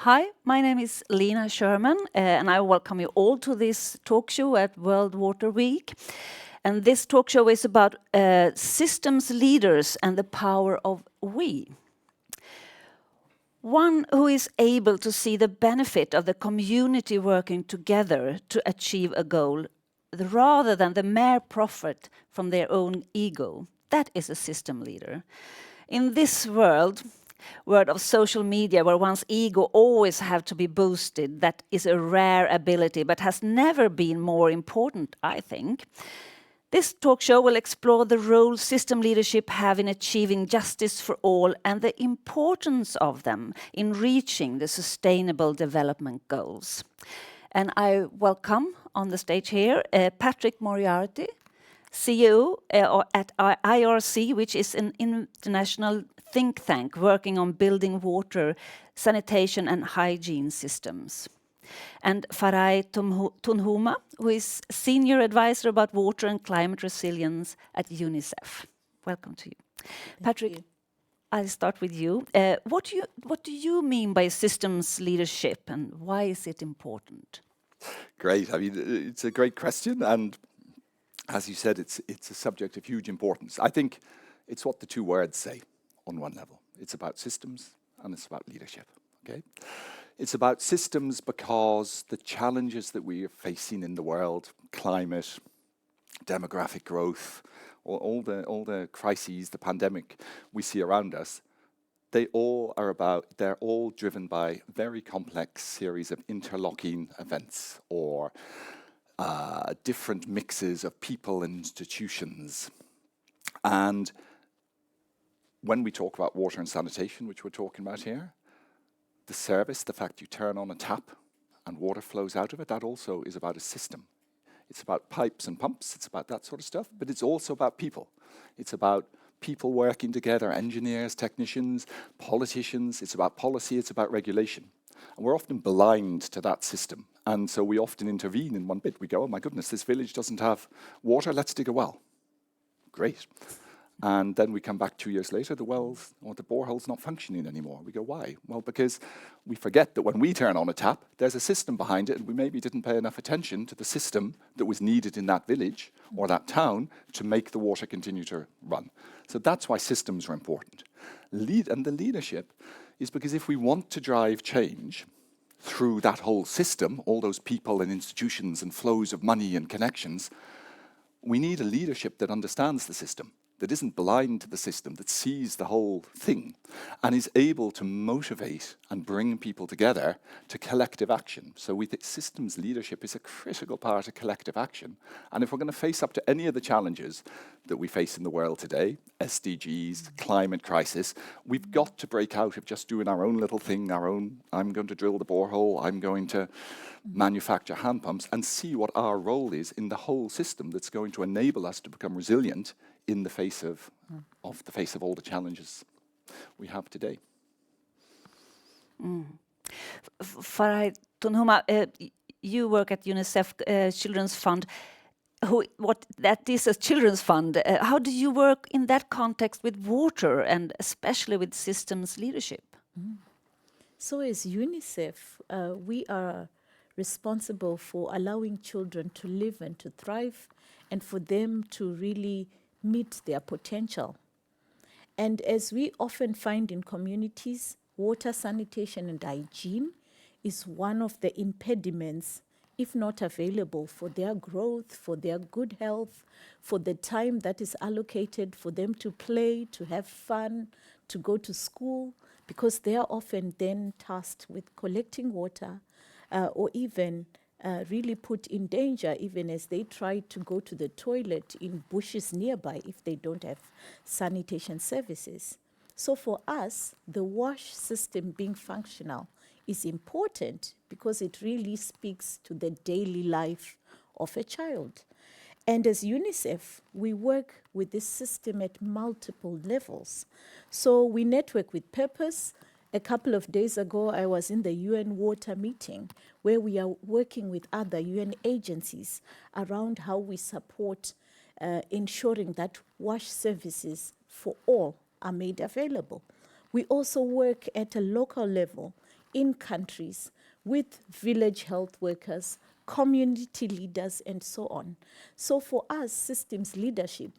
Hi, my name is Lena Sherman, and I welcome you all to this talk show at World Water Week. And this talk show is about systems leaders and the power of we. One who is able to see the benefit of the community working together to achieve a goal, rather than the mere profit from their own ego. That is a system leader. In this world of social media, where one's ego always have to be boosted, that is a rare ability, but has never been more important, I think. This talk show will explore the role system leadership have in achieving justice for all and the importance of them in reaching the sustainable development goals. And I welcome on the stage here Patrick Moriarty, CEO at IRC, which is an international think tank working on building water, sanitation and hygiene systems. And Farai Tunhuma, who is Senior Advisor about Water and Climate Resilience at UNICEF. Welcome to you. Patrick, I'll start with you. What do you mean by systems leadership and why is it important? Great. I mean, it's a great question. And as you said, it's a subject of huge importance. I think it's what the two words say on one level. It's about systems and it's about leadership. Okay? It's about systems because the challenges that we are facing in the world, climate, demographic growth, all the crises, the pandemic we see around us, they're all driven by very complex series of interlocking events or different mixes of people and institutions. And when we talk about water and sanitation, which we're talking about here, the service, the fact you turn on a tap and water flows out of it, that also is about a system. It's about pipes and pumps, it's about that sort of stuff, but it's also about people. It's about people working together, engineers, technicians, politicians, it's about policy, it's about regulation. And we're often blind to that system. And so we often intervene in one bit. We go, oh my goodness, this village doesn't have water, let's dig a well. Great. And then we come back 2 years later, the wells or the borehole's not functioning anymore. We go, why? Well, because we forget that when we turn on a tap, there's a system behind it, and we maybe didn't pay enough attention to the system that was needed in that village or that town to make the water continue to run. So that's why systems are important. And the leadership is because if we want to drive change through that whole system, all those people and institutions and flows of money and connections, we need a leadership that understands the system, that isn't blind to the system, that sees the whole thing, and is able to motivate and bring people together to collective action. So we think systems leadership is a critical part of collective action. And if we're going to face up to any of the challenges that we face in the world today, SDGs, climate crisis, we've got to break out of just doing our own little thing, I'm going to drill the borehole, I'm going to manufacture hand pumps, and see what our role is in the whole system that's going to enable us to become resilient in the face of all the challenges we have today. Farai Tunhuma, you work at UNICEF Children's Fund. That is a children's fund. How do you work in that context with water and especially with systems leadership? So as UNICEF, we are responsible for allowing children to live and to thrive and for them to really meet their potential. And as we often find in communities, water, sanitation and hygiene is one of the impediments, if not available, for their growth, for their good health, for the time that is allocated for them to play, to have fun, to go to school, because they are often then tasked with collecting water or even really put in danger even as they try to go to the toilet in bushes nearby if they don't have sanitation services. So for us, the wash system being functional is important because it really speaks to the daily life of a child. And as UNICEF, we work with this system at multiple levels. So we network with purpose. A couple of days ago, I was in the UN Water meeting where we are working with other UN agencies around how we support ensuring that wash services for all are made available. We also work at a local level in countries with village health workers, community leaders, and so on. So for us, systems leadership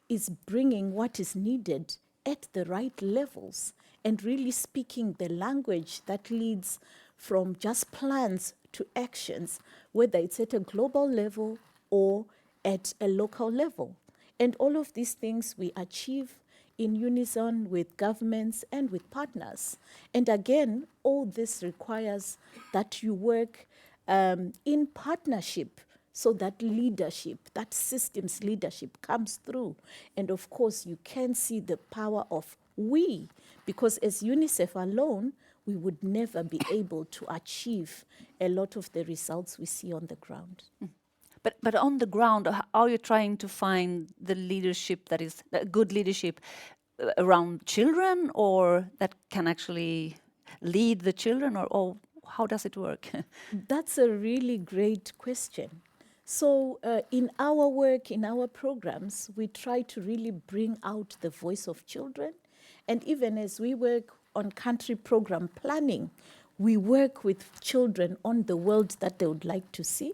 is bringing what is needed at the right levels and really speaking the language that leads from just plans to actions, whether it's at a global level or at a local level. And all of these things we achieve in unison with governments and with partners. And again, all this requires that you work in partnership so that leadership, that systems leadership comes through. And of course, you can see the power of we, because as UNICEF alone, we would never be able to achieve a lot of the results we see on the ground. But on the ground, how are you trying to find the leadership that is good leadership around children, or that can actually lead the children, or how does it work? That's a really great question. So in our work, in our programs, we try to really bring out the voice of children. And even as we work on country program planning, we work with children on the world that they would like to see.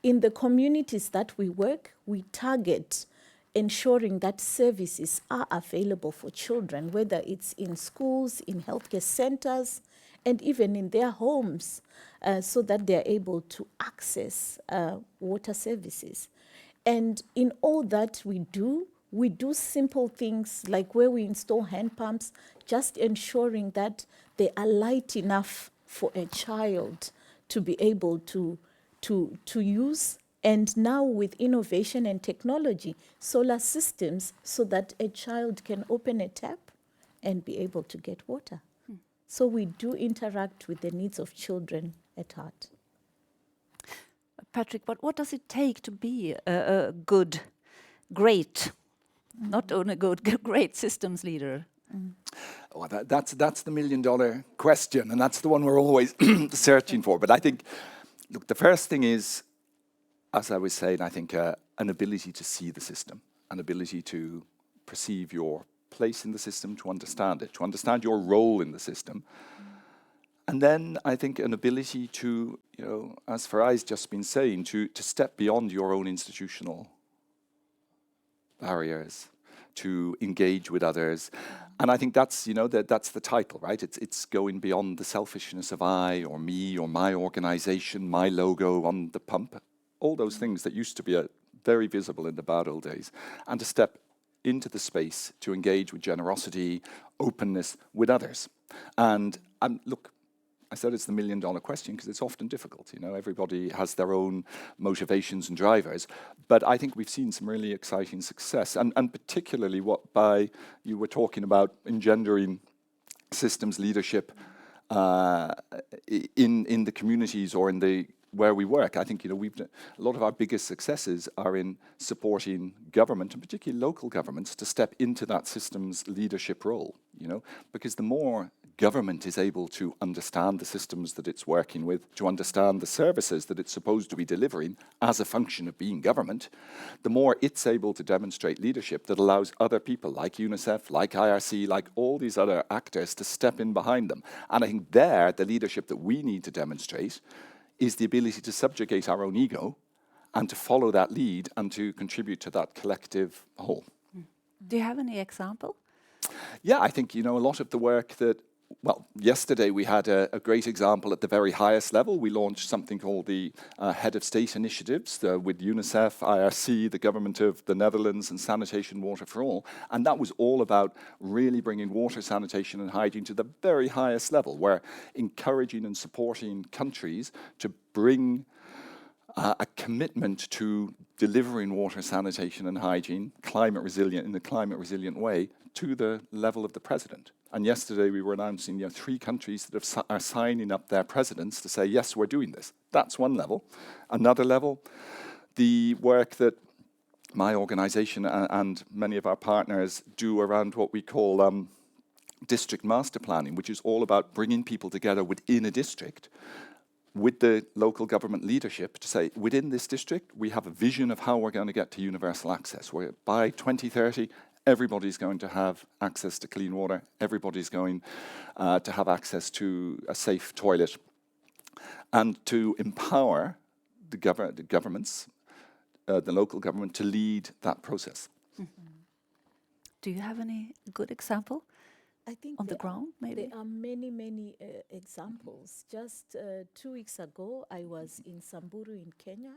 In the communities that we work, we target ensuring that services are available for children, whether it's in schools, in healthcare centers, and even in their homes, so that they're able to access water services. And in all that we do simple things like where we install hand pumps, just ensuring that they are light enough for a child to be able to use. And now with innovation and technology, solar systems, so that a child can open a tap and be able to get water. So we do interact with the needs of children at heart. Patrick, but what does it take to be a good, great, not only good, great systems leader? Well, that's the million-dollar question, and that's the one we're always searching for. But I think, look, the first thing is, as I was saying, I think an ability to see the system, an ability to perceive your place in the system, to understand it, to understand your role in the system. And then I think an ability to, as Farai's just been saying, to step beyond your own institutional barriers, to engage with others. And I think that's, that's the title, right? It's going beyond the selfishness of I or me or my organization, my logo on the pump, all those things that used to be very visible in the bad old days, and to step into the space to engage with generosity, openness with others. And look, I said it's the million-dollar question because it's often difficult. Everybody has their own motivations and drivers. But I think we've seen some really exciting success, and particularly you were talking about engendering systems leadership in the communities or in where we work. I think a lot of our biggest successes are in supporting government, and particularly local governments, to step into that systems leadership role. Because the more government is able to understand the systems that it's working with, to understand the services that it's supposed to be delivering as a function of being government, the more it's able to demonstrate leadership that allows other people like UNICEF, like IRC, like all these other actors to step in behind them. And I think the leadership that we need to demonstrate is the ability to subjugate our own ego and to follow that lead and to contribute to that collective whole. Do you have any example? Yeah, I think, a lot of the work that, yesterday we had a great example at the very highest level. We launched something called the Head of State Initiatives with UNICEF, IRC, the government of the Netherlands, and Sanitation Water for All. And that was all about really bringing water, sanitation and hygiene to the very highest level. We're encouraging and supporting countries to bring a commitment to delivering water, sanitation and hygiene, in a climate resilient way, to the level of the president. And yesterday we were announcing 3 countries that are signing up their presidents to say, yes, we're doing this. That's one level. Another level, the work that my organization and many of our partners do around what we call district master planning, which is all about bringing people together within a district with the local government leadership to say, within this district, we have a vision of how we're going to get to universal access. Where by 2030, everybody's going to have access to clean water, everybody's going to have access to a safe toilet, and to empower the governments, the local government, to lead that process. Do you have any good example I think on the ground, maybe? there are many examples. Just 2 weeks ago, I was in Samburu in Kenya,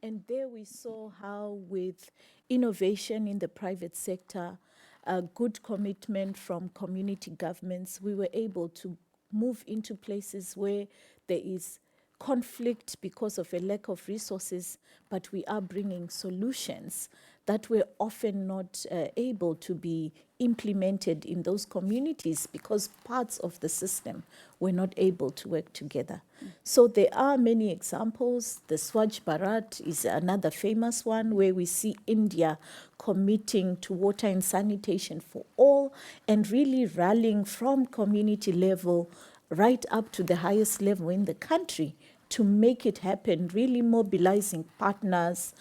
and there we saw how with innovation in the private sector, a good commitment from community governments, we were able to move into places where there is conflict because of a lack of resources, but we are bringing solutions that were often not able to be implemented in those communities because parts of the system were not able to work together. So there are many examples. The Swaj Bharat is another famous one where we see India committing to water and sanitation for all and really rallying from community level right up to the highest level in the country to make it happen, really mobilizing partners,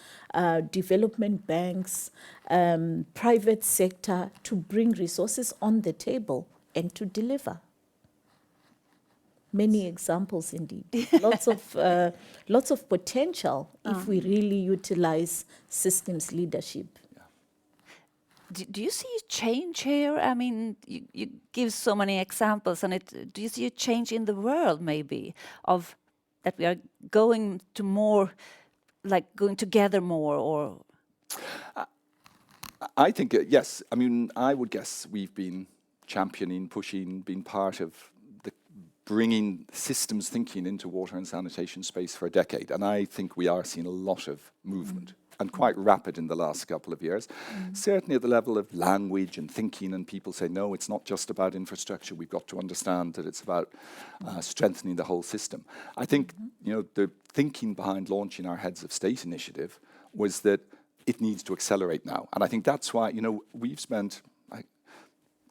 development banks, private sector to bring resources on the table and to deliver. Many examples indeed. Lots of potential if we really utilize systems leadership. Do you see a change here? I mean, you give so many examples, and do you see a change in the world maybe of that we are going to more, like going together more, or? I think, yes. I mean, I would guess we've been championing, pushing, being part of the bringing systems thinking into water and sanitation space for a decade. And I think we are seeing a lot of movement. And quite rapid in the last couple of years. Certainly at the level of language and thinking, and people say, no, it's not just about infrastructure. We've got to understand that it's about strengthening the whole system. I think, the thinking behind launching our Heads of State initiative was that it needs to accelerate now. And I think that's why, we've spent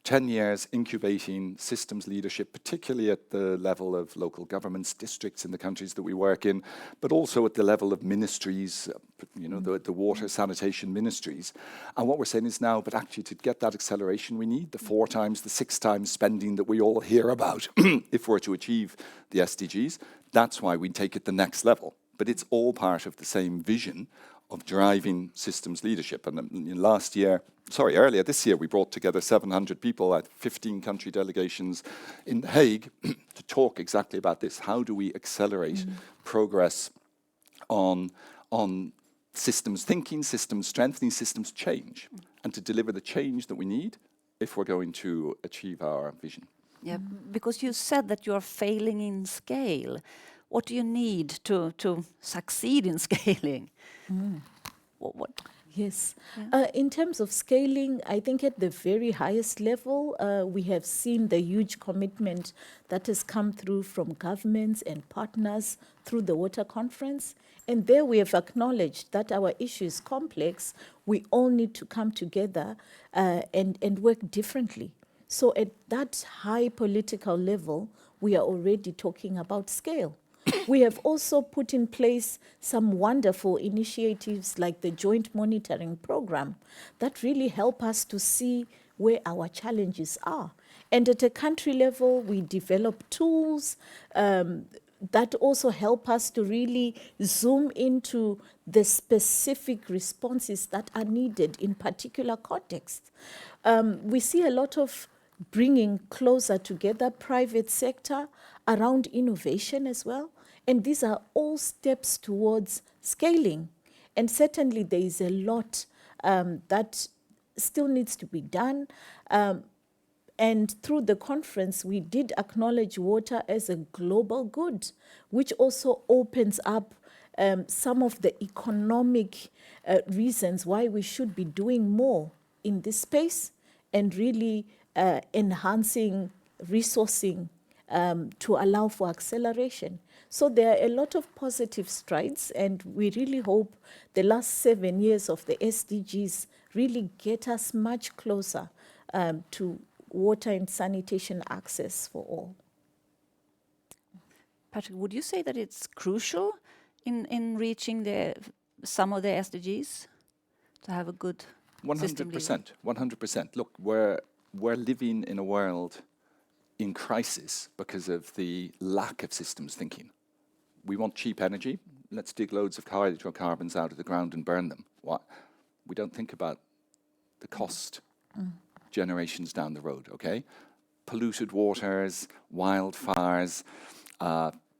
10 years incubating systems leadership, particularly at the level of local governments, districts in the countries that we work in, but also at the level of ministries, the water sanitation ministries. And what we're saying is now, but actually to get that acceleration we need, the 4 times, the 6 times spending that we all hear about if we're to achieve the SDGs, that's why we take it the next level. But it's all part of the same vision of driving systems leadership. And earlier this year, we brought together 700 people at 15 country delegations in The Hague to talk exactly about this. How do we accelerate progress on systems thinking, systems strengthening, systems change, and to deliver the change that we need if we're going to achieve our vision? Yeah, because you said that you're failing in scale. What do you need to succeed in scaling? What? Yes. Yeah. In terms of scaling, I think at the very highest level, we have seen the huge commitment that has come through from governments and partners through the Water Conference. And there we have acknowledged that our issue is complex. We all need to come together and work differently. So at that high political level, we are already talking about scale. We have also put in place some wonderful initiatives like the Joint Monitoring Program that really help us to see where our challenges are. And at a country level, we develop tools that also help us to really zoom into the specific responses that are needed in particular contexts. We see a lot of bringing closer together private sector around innovation as well. And these are all steps towards scaling. And certainly there is a lot that still needs to be done. And through the conference, we did acknowledge water as a global good, which also opens up some of the economic reasons why we should be doing more in this space and really enhancing resourcing to allow for acceleration. So there are a lot of positive strides, and we really hope the last 7 years of the SDGs really get us much closer to water and sanitation access for all. Patrick, would you say that it's crucial in reaching some of the SDGs to have a good system leader? 100%. 100%. Look, we're living in a world in crisis because of the lack of systems thinking. We want cheap energy. Let's dig loads of hydrocarbons out of the ground and burn them. What? We don't think about the cost generations down the road, okay? Polluted waters, wildfires,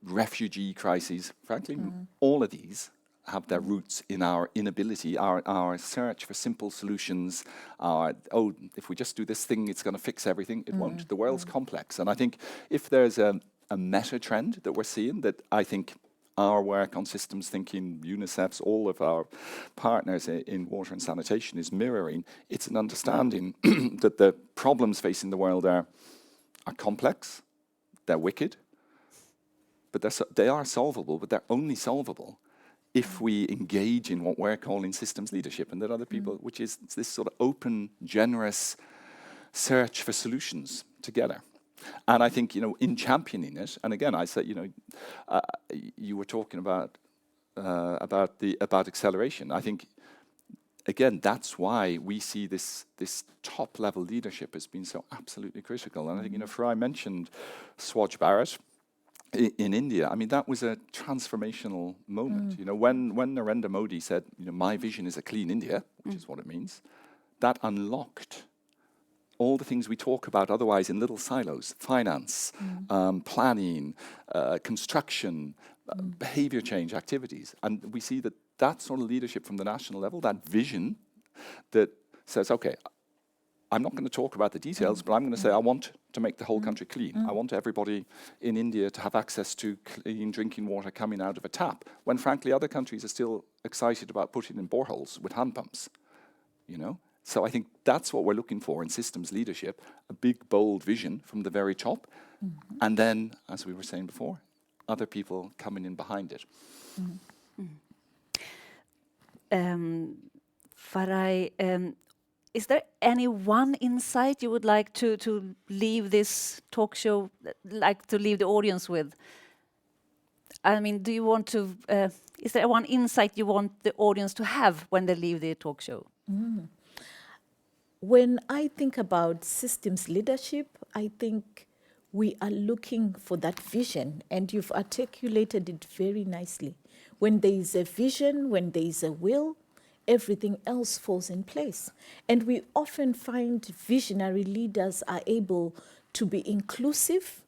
refugee crises. Frankly, all of these have their roots in our inability, our search for simple solutions, if we just do this thing, it's going to fix everything. It won't. The world's complex. And I think if there's a meta trend that we're seeing, that I think our work on systems thinking, UNICEF's, all of our partners in water and sanitation is mirroring, it's an understanding that the problems facing the world are complex, they're wicked, but they are solvable, but they're only solvable if we engage in what we're calling systems leadership, and that other people, which is this sort of open, generous search for solutions together. And I think, in championing it, and again, I said, you were talking about acceleration. I think, again, that's why we see this top level leadership as being so absolutely critical. And I think, Fry mentioned Swaj Bharat in India. I mean, that was a transformational moment. When Narendra Modi said, my vision is a clean India, which is what it means, that unlocked all the things we talk about otherwise in little silos: finance, planning, construction, behavior change activities. And we see that sort of leadership from the national level, that vision that says, okay, I'm not going to talk about the details, but I'm going to say I want to make the whole country clean. I want everybody in India to have access to clean drinking water coming out of a tap, when frankly other countries are still excited about putting in boreholes with hand pumps, So I think that's what we're looking for in systems leadership, a big, bold vision from the very top. And then, as we were saying before, other people coming in behind it. Farai, is there any one insight you would like to leave this talk show, like to leave the audience with? I mean, do you want to, is there one insight you want the audience to have when they leave the talk show? When I think about systems leadership, I think we are looking for that vision, and you've articulated it very nicely. When there is a vision, when there is a will, everything else falls in place. And we often find visionary leaders are able to be inclusive.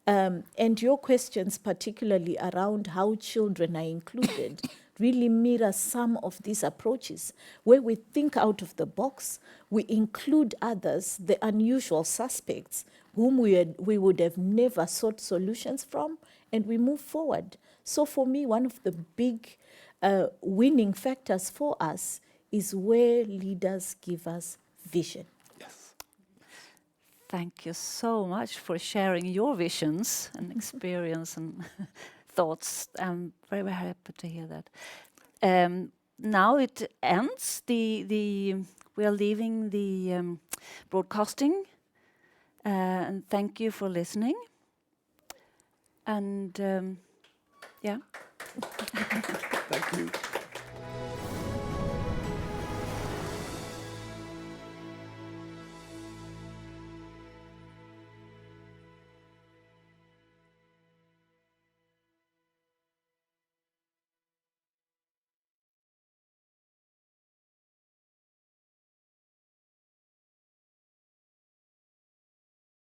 And your questions, particularly around how children are included, really mirror some of these approaches, where we think out of the box, we include others, the unusual suspects, whom we would have never sought solutions from, and we move forward. So for me, one of the big winning factors for us is where leaders give us vision. Yes. Thank you so much for sharing your visions and experience and thoughts. I'm very, very happy to hear that. Now it ends. We are leaving the broadcasting. And thank you for listening. And yeah. Thank you.